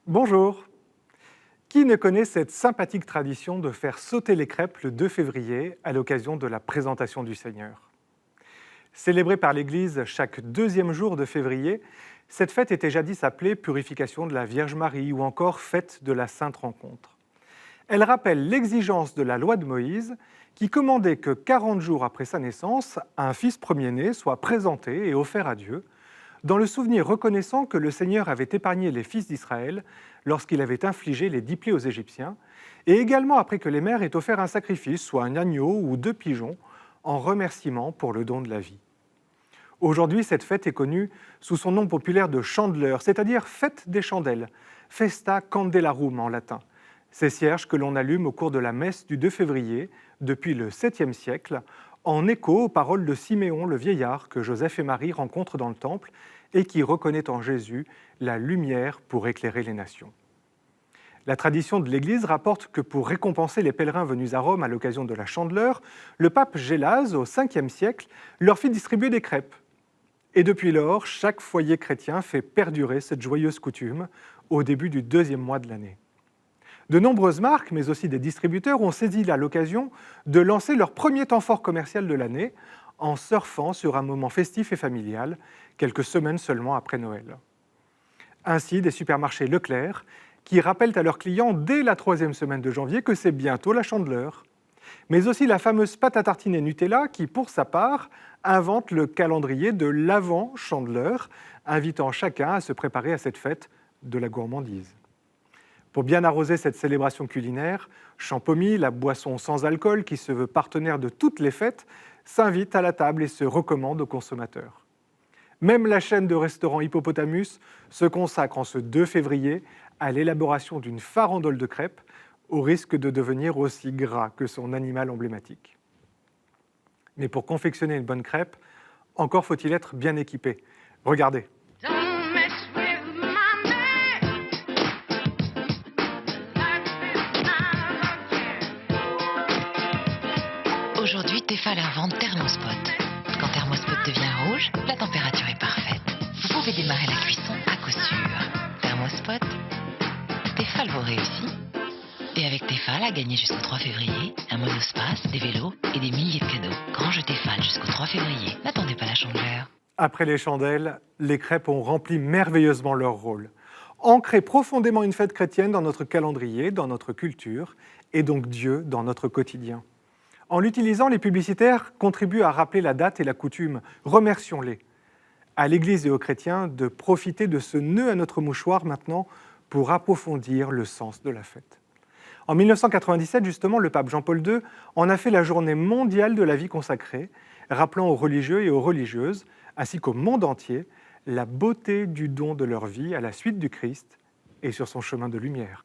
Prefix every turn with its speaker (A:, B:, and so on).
A: Bonjour. Qui ne connaît cette sympathique tradition de faire sauter les crêpes le 2 février à l'occasion de la présentation du Seigneur? Célébrée par l'Église chaque deuxième jour de février, cette fête était jadis appelée Purification de la Vierge Marie ou encore Fête de la Sainte Rencontre. Elle rappelle l'exigence de la loi de Moïse qui commandait que 40 jours après sa naissance, un fils premier-né soit présenté et offert à Dieu, dans le souvenir reconnaissant que le Seigneur avait épargné les fils d'Israël lorsqu'il avait infligé les 10 plaies aux Égyptiens, et également après que les mères aient offert un sacrifice, soit un agneau ou 2 pigeons, en remerciement pour le don de la vie. Aujourd'hui, cette fête est connue sous son nom populaire de Chandeleur, c'est-à-dire fête des chandelles, Festa Candelarum en latin. Ces cierges que l'on allume au cours de la messe du 2 février, depuis le 7e siècle, en écho aux paroles de Siméon le vieillard que Joseph et Marie rencontrent dans le temple et qui reconnaît en Jésus la lumière pour éclairer les nations. La tradition de l'Église rapporte que pour récompenser les pèlerins venus à Rome à l'occasion de la Chandeleur, le pape Gélase, au 5e siècle, leur fit distribuer des crêpes. Et depuis lors, chaque foyer chrétien fait perdurer cette joyeuse coutume au début du 2e mois de l'année. De nombreuses marques, mais aussi des distributeurs, ont saisi là l'occasion de lancer leur premier temps fort commercial de l'année en surfant sur un moment festif et familial, quelques semaines seulement après Noël. Ainsi, des supermarchés Leclerc qui rappellent à leurs clients dès la 3e semaine de janvier que c'est bientôt la Chandeleur. Mais aussi la fameuse pâte à tartiner Nutella qui, pour sa part, invente le calendrier de l'avant-Chandeleur, invitant chacun à se préparer à cette fête de la gourmandise. Pour bien arroser cette célébration culinaire, Champomy, la boisson sans alcool qui se veut partenaire de toutes les fêtes, s'invite à la table et se recommande aux consommateurs. Même la chaîne de restaurants Hippopotamus se consacre en ce 2 février à l'élaboration d'une farandole de crêpes, au risque de devenir aussi gras que son animal emblématique. Mais pour confectionner une bonne crêpe, encore faut-il être bien équipé. Regardez.
B: Aujourd'hui, Tefal invente Thermospot. Quand Thermospot devient rouge, la température est parfaite. Vous pouvez démarrer la cuisson à coup sûr. Thermospot, Tefal vous réussit. Et avec Tefal, à gagner jusqu'au 3 février, un monospace, des vélos et des milliers de cadeaux. Grand jeu Tefal jusqu'au 3 février. N'attendez pas la Chandeleur.
A: Après les chandelles, les crêpes ont rempli merveilleusement leur rôle. Ancrer profondément une fête chrétienne dans notre calendrier, dans notre culture, et donc Dieu dans notre quotidien. En l'utilisant, les publicitaires contribuent à rappeler la date et la coutume. Remercions-les. À l'Église et aux chrétiens de profiter de ce nœud à notre mouchoir maintenant pour approfondir le sens de la fête. En 1997, justement, le pape Jean-Paul II en a fait la journée mondiale de la vie consacrée, rappelant aux religieux et aux religieuses, ainsi qu'au monde entier, la beauté du don de leur vie à la suite du Christ et sur son chemin de lumière.